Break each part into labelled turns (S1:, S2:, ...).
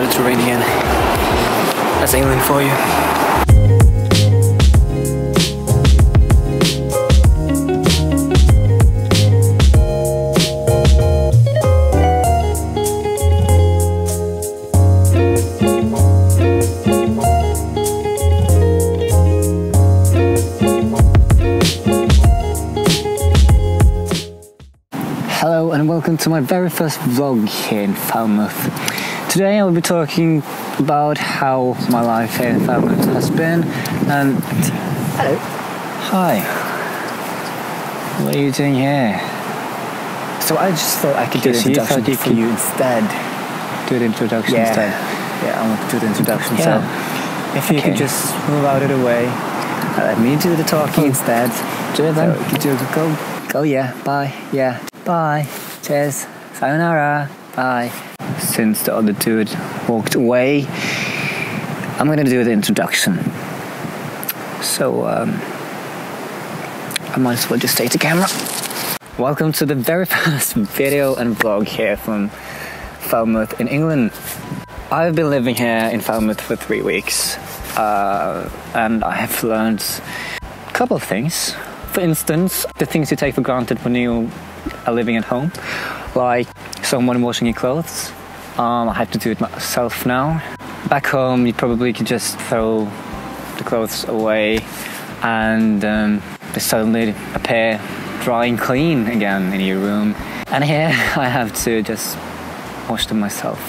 S1: started to rain again. That's England for you.
S2: Hello and welcome to my very first vlog here in Falmouth. Today I will be talking about how my life here in Falmouth has been and... Hello. Hi. What are you doing here?
S1: So I just thought I could do the introduction for you instead.
S2: Do the introduction instead?
S1: Yeah, I want to do the introduction.
S2: Yeah.
S1: So if you could just move out of the way, let me do the talking instead.
S2: Do it then.
S1: So you could do go.
S2: Go, yeah. Bye. Yeah. Bye. Cheers. Sayonara. Bye. Since the other dude walked away, I'm gonna do the introduction. So, I might as well just take the camera. Welcome to the very first video and vlog here from Falmouth in England. I've been living here in Falmouth for 3 weeks, and I have learned a couple of things. For instance, the things you take for granted when you are living at home, like someone washing your clothes. I have to do it myself now. Back home, you probably could just throw the clothes away and they suddenly appear dry and clean again in your room. And here I have to just wash them myself.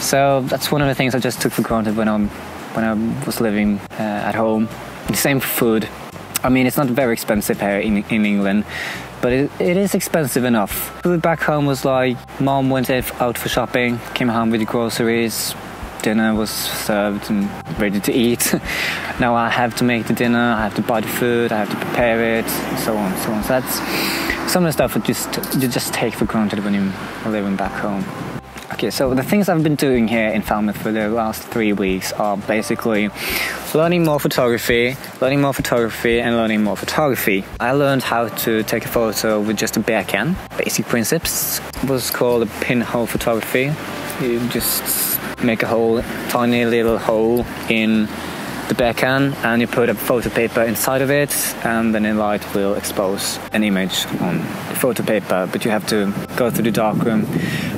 S2: So that's one of the things I just took for granted when I was living at home. The same for food. I mean, it's not very expensive here in England, but it is expensive enough. Food back home was like, mom went out for shopping, came home with the groceries, dinner was served and ready to eat. Now I have to make the dinner, I have to buy the food, I have to prepare it, and so on, so on. So that's some of the stuff that you just take for granted when you're living back home. Okay, so the things I've been doing here in Falmouth for the last 3 weeks are basically learning more photography, and learning more photography. I learned how to take a photo with just a bare can. Basic principles. It was called a pinhole photography. You just make a tiny little hole in the bare can and you put a photo paper inside of it, and then the light will expose an image on the photo paper, but you have to go through the darkroom,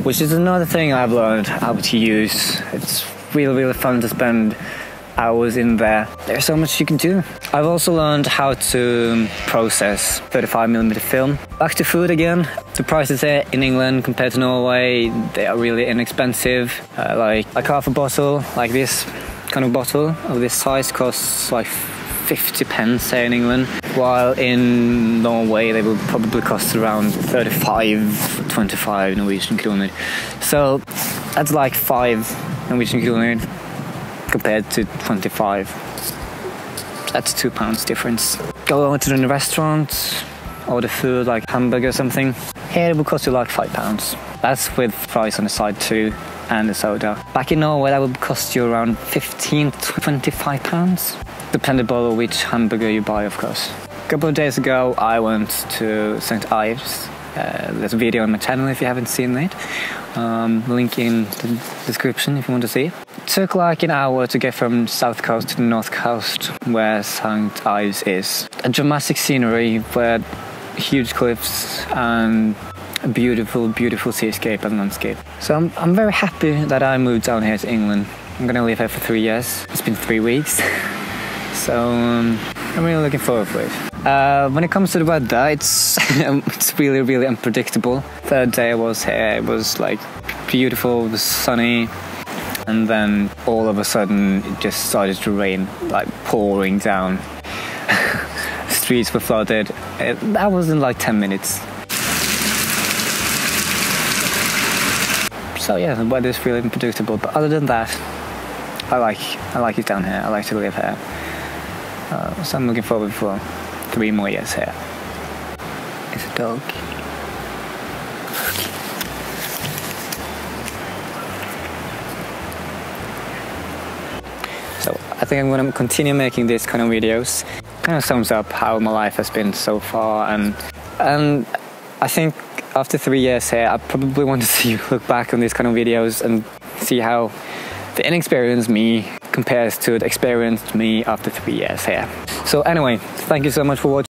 S2: which is another thing I've learned how to use. It's really fun to spend hours in there. There's so much you can do. I've also learned how to process 35mm film. Back to food again. The prices here in England compared to Norway, they are really inexpensive. Like half a bottle, like this kind of bottle of this size costs like 50 pence here in England, while in Norway they will probably cost around 25 Norwegian kroner. So that's like 5 Norwegian kroner compared to 25. That's £2 difference. Go over to the restaurant, order food like hamburger or something. Here it will cost you like £5. That's with fries on the side too, and a soda. Back in Norway that would cost you around 15 to £25, depending on which hamburger you buy, of course. A couple of days ago I went to St. Ives. There's a video on my channel if you haven't seen it. Link in the description if you want to see it. It took like an hour to get from south coast to the north coast where St. Ives is. A dramatic scenery where huge cliffs and a beautiful seascape and landscape. So I'm very happy that I moved down here to England. I'm gonna live here for 3 years. It's been 3 weeks. So I'm really looking forward to it. When it comes to the weather, it's really unpredictable. Third day I was here, it was like beautiful, it was sunny, and then all of a sudden it just started to rain, like pouring down. Streets were flooded. That was in like 10 minutes. So yeah, the weather is really unpredictable, but other than that, I like it down here. I like to live here. So I'm looking forward for 3 more years here. It's a dog. So I think I'm going to continue making these kind of videos. Kind of sums up how my life has been so far, and I think after 3 years here, I probably want to look back on these kind of videos and see how the inexperienced me compares to the experienced me after 3 years here. So anyway, thank you so much for watching.